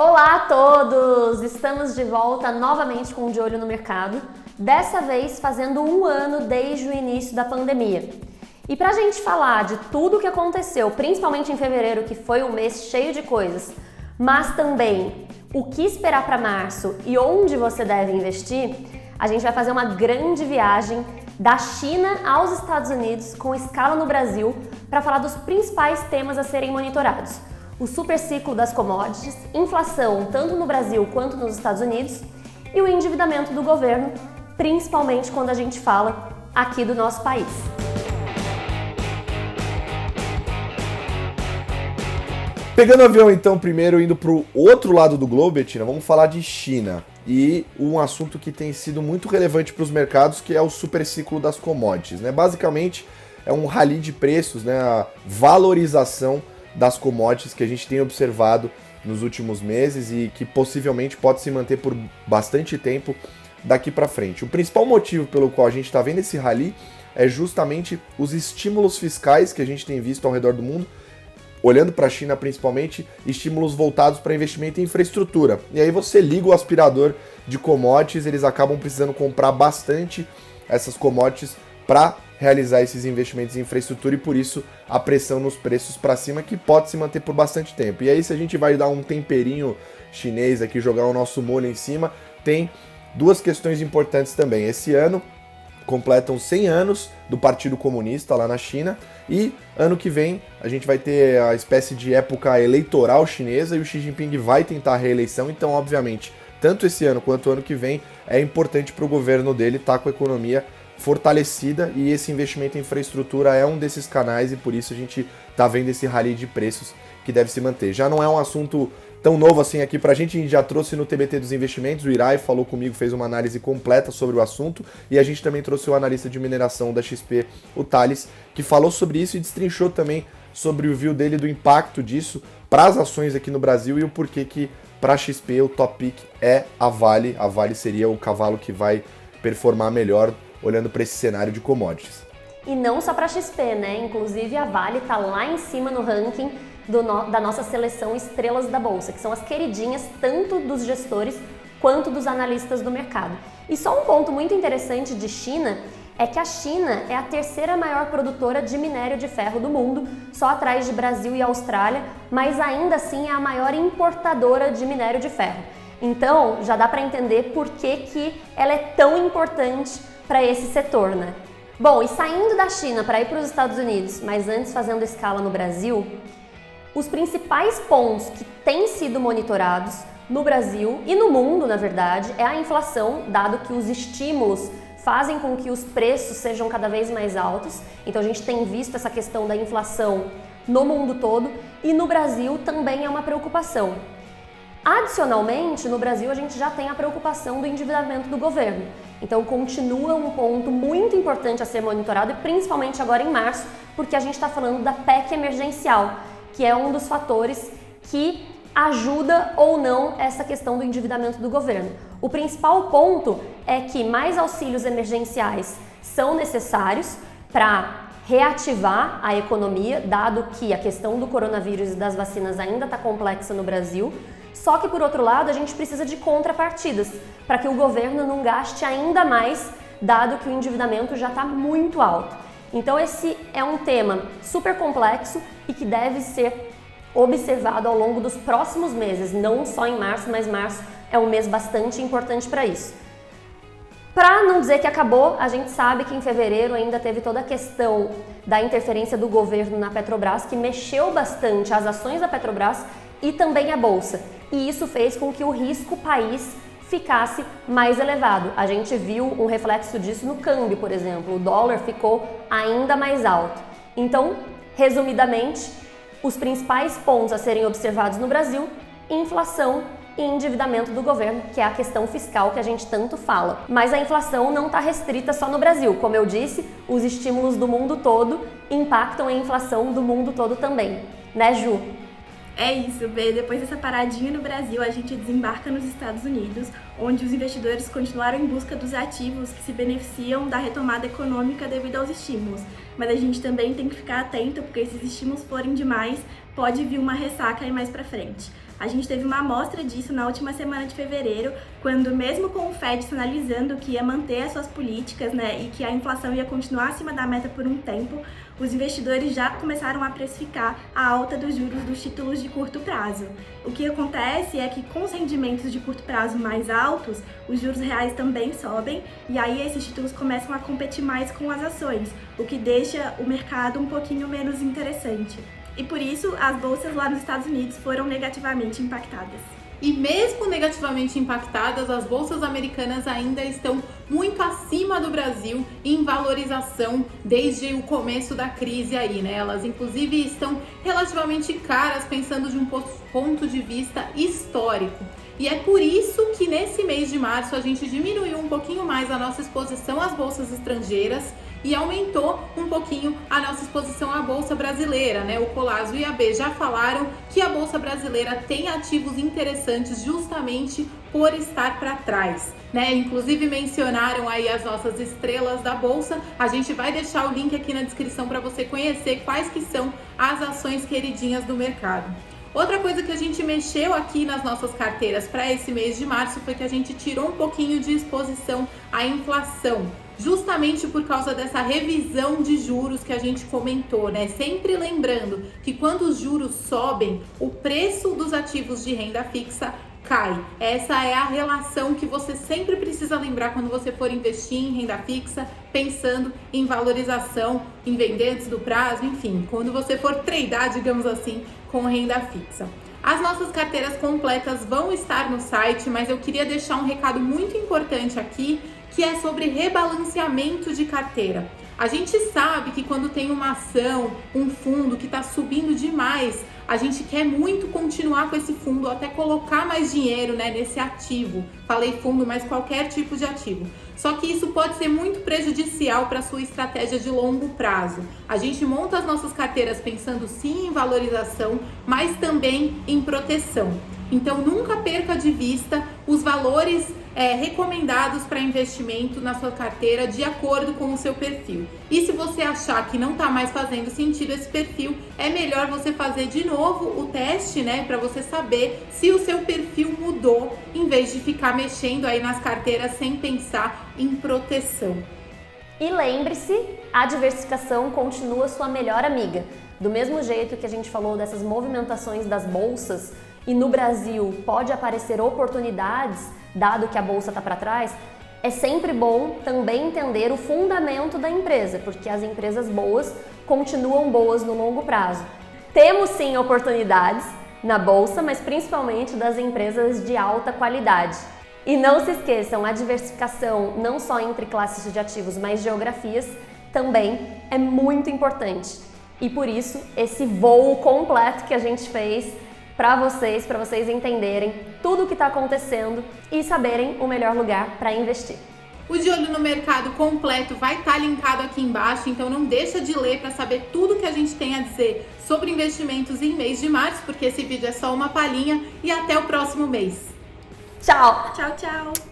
Olá a todos! Estamos de volta novamente com o De Olho no Mercado, dessa vez fazendo um ano desde o início da pandemia. E para a gente falar de tudo o que aconteceu, principalmente em fevereiro, que foi um mês cheio de coisas, mas também o que esperar para março e onde você deve investir, a gente vai fazer uma grande viagem da China aos Estados Unidos com escala no Brasil para falar dos principais temas a serem monitorados. O super ciclo das commodities, inflação tanto no Brasil quanto nos Estados Unidos e o endividamento do governo, principalmente quando a gente fala aqui do nosso país. Pegando o avião então primeiro, indo para o outro lado do globo, Betina, vamos falar de China e um assunto que tem sido muito relevante para os mercados, que é o super ciclo das commodities, né? Basicamente é um rally de preços, né? A valorização das commodities que a gente tem observado nos últimos meses e que possivelmente pode se manter por bastante tempo daqui para frente. O principal motivo pelo qual a gente está vendo esse rally é justamente os estímulos fiscais que a gente tem visto ao redor do mundo, olhando para a China principalmente, estímulos voltados para investimento em infraestrutura. E aí você liga o aspirador de commodities, eles acabam precisando comprar bastante essas commodities para realizar esses investimentos em infraestrutura e por isso a pressão nos preços para cima, que pode se manter por bastante tempo. E aí, se a gente vai dar um temperinho chinês aqui, jogar o nosso molho em cima, tem duas questões importantes também. Esse ano completam 100 anos do Partido Comunista lá na China e ano que vem a gente vai ter a espécie de época eleitoral chinesa e o Xi Jinping vai tentar a reeleição, então obviamente tanto esse ano quanto o ano que vem é importante para o governo dele estar com a economia fortalecida e esse investimento em infraestrutura é um desses canais e por isso a gente está vendo esse rally de preços que deve se manter. Já não é um assunto tão novo assim aqui pra gente, a gente já trouxe no TBT dos investimentos, o Irai falou comigo, fez uma análise completa sobre o assunto e a gente também trouxe o analista de mineração da XP, o Thales, que falou sobre isso e destrinchou também sobre o view dele do impacto disso para as ações aqui no Brasil e o porquê que para a XP o top pick é a Vale. A Vale seria o cavalo que vai performar melhor olhando para esse cenário de commodities. E não só para a XP, né? Inclusive a Vale está lá em cima no ranking da nossa seleção Estrelas da Bolsa, que são as queridinhas tanto dos gestores quanto dos analistas do mercado. E só um ponto muito interessante de China é que a China é a terceira maior produtora de minério de ferro do mundo, só atrás de Brasil e Austrália, mas ainda assim é a maior importadora de minério de ferro. Então já dá para entender por que ela é tão importante para esse setor, né? Bom, e saindo da China para ir para os Estados Unidos, mas antes fazendo escala no Brasil, os principais pontos que têm sido monitorados no Brasil e no mundo, na verdade, é a inflação, dado que os estímulos fazem com que os preços sejam cada vez mais altos. Então a gente tem visto essa questão da inflação no mundo todo e no Brasil também é uma preocupação. Adicionalmente, no Brasil a gente já tem a preocupação do endividamento do governo. Então continua um ponto muito importante a ser monitorado e principalmente agora em março, porque a gente está falando da PEC emergencial, que é um dos fatores que ajuda ou não essa questão do endividamento do governo. O principal ponto é que mais auxílios emergenciais são necessários para reativar a economia, dado que a questão do coronavírus e das vacinas ainda está complexa no Brasil. Só que, por outro lado, a gente precisa de contrapartidas para que o governo não gaste ainda mais, dado que o endividamento já está muito alto. Então esse é um tema super complexo e que deve ser observado ao longo dos próximos meses, não só em março, mas março é um mês bastante importante para isso. Para não dizer que acabou, a gente sabe que em fevereiro ainda teve toda a questão da interferência do governo na Petrobras, que mexeu bastante as ações da Petrobras e também a Bolsa. E isso fez com que o risco país ficasse mais elevado. A gente viu um reflexo disso no câmbio, por exemplo. O dólar ficou ainda mais alto. Então, resumidamente, os principais pontos a serem observados no Brasil: inflação e endividamento do governo, que é a questão fiscal que a gente tanto fala. Mas a inflação não está restrita só no Brasil. Como eu disse, os estímulos do mundo todo impactam a inflação do mundo todo também. Né, Ju? É isso, Bê. Depois dessa paradinha no Brasil, a gente desembarca nos Estados Unidos, onde os investidores continuaram em busca dos ativos que se beneficiam da retomada econômica devido aos estímulos. Mas a gente também tem que ficar atento, porque se esses estímulos forem demais, pode vir uma ressaca aí mais pra frente. A gente teve uma amostra disso na última semana de fevereiro, quando mesmo com o Fed sinalizando que ia manter as suas políticas, né, e que a inflação ia continuar acima da meta por um tempo, os investidores já começaram a precificar a alta dos juros dos títulos de curto prazo. O que acontece é que com os rendimentos de curto prazo mais altos, os juros reais também sobem e aí esses títulos começam a competir mais com as ações, o que deixa o mercado um pouquinho menos interessante. E por isso, as bolsas lá nos Estados Unidos foram negativamente impactadas. E mesmo negativamente impactadas, as bolsas americanas ainda estão muito acima do Brasil em valorização desde o começo da crise aí, né? Elas inclusive estão relativamente caras pensando de um ponto de vista histórico. E é por isso que nesse mês de março a gente diminuiu um pouquinho mais a nossa exposição às bolsas estrangeiras e aumentou um pouquinho a nossa exposição à Bolsa Brasileira, né? O Colasso e a B já falaram que a Bolsa Brasileira tem ativos interessantes justamente por estar para trás, né? Inclusive mencionaram aí as nossas estrelas da Bolsa. A gente vai deixar o link aqui na descrição para você conhecer quais que são as ações queridinhas do mercado. Outra coisa que a gente mexeu aqui nas nossas carteiras para esse mês de março foi que a gente tirou um pouquinho de exposição à inflação, justamente por causa dessa revisão de juros que a gente comentou, né? Sempre lembrando que quando os juros sobem, o preço dos ativos de renda fixa cai. Essa é a relação que você sempre precisa lembrar quando você for investir em renda fixa, pensando em valorização, em vender antes do prazo, enfim, quando você for tradear, digamos assim, com renda fixa. As nossas carteiras completas vão estar no site, mas eu queria deixar um recado muito importante aqui, que é sobre rebalanceamento de carteira. A gente sabe que quando tem uma ação, um fundo que está subindo demais, a gente quer muito continuar com esse fundo, até colocar mais dinheiro, né, nesse ativo. Falei fundo, mas qualquer tipo de ativo. Só que isso pode ser muito prejudicial para a sua estratégia de longo prazo. A gente monta as nossas carteiras pensando sim em valorização, mas também em proteção. Então nunca perca de vista os valores recomendados para investimento na sua carteira de acordo com o seu perfil. E se você achar que não está mais fazendo sentido esse perfil, é melhor você fazer de novo o teste, né, para você saber se o seu perfil mudou, em vez de ficar mexendo aí nas carteiras sem pensar em proteção. E lembre-se, a diversificação continua sua melhor amiga. Do mesmo jeito que a gente falou dessas movimentações das bolsas, e no Brasil pode aparecer oportunidades, dado que a bolsa está para trás, é sempre bom também entender o fundamento da empresa, porque as empresas boas continuam boas no longo prazo. Temos sim oportunidades na bolsa, mas principalmente das empresas de alta qualidade. E não se esqueçam, a diversificação não só entre classes de ativos, mas geografias também é muito importante. E por isso, esse voo completo que a gente fez para vocês entenderem tudo o que está acontecendo e saberem o melhor lugar para investir. O De Olho no Mercado completo vai estar linkado aqui embaixo, então não deixa de ler para saber tudo que a gente tem a dizer sobre investimentos em mês de março, porque esse vídeo é só uma palhinha e até o próximo mês. Tchau! Tchau, tchau!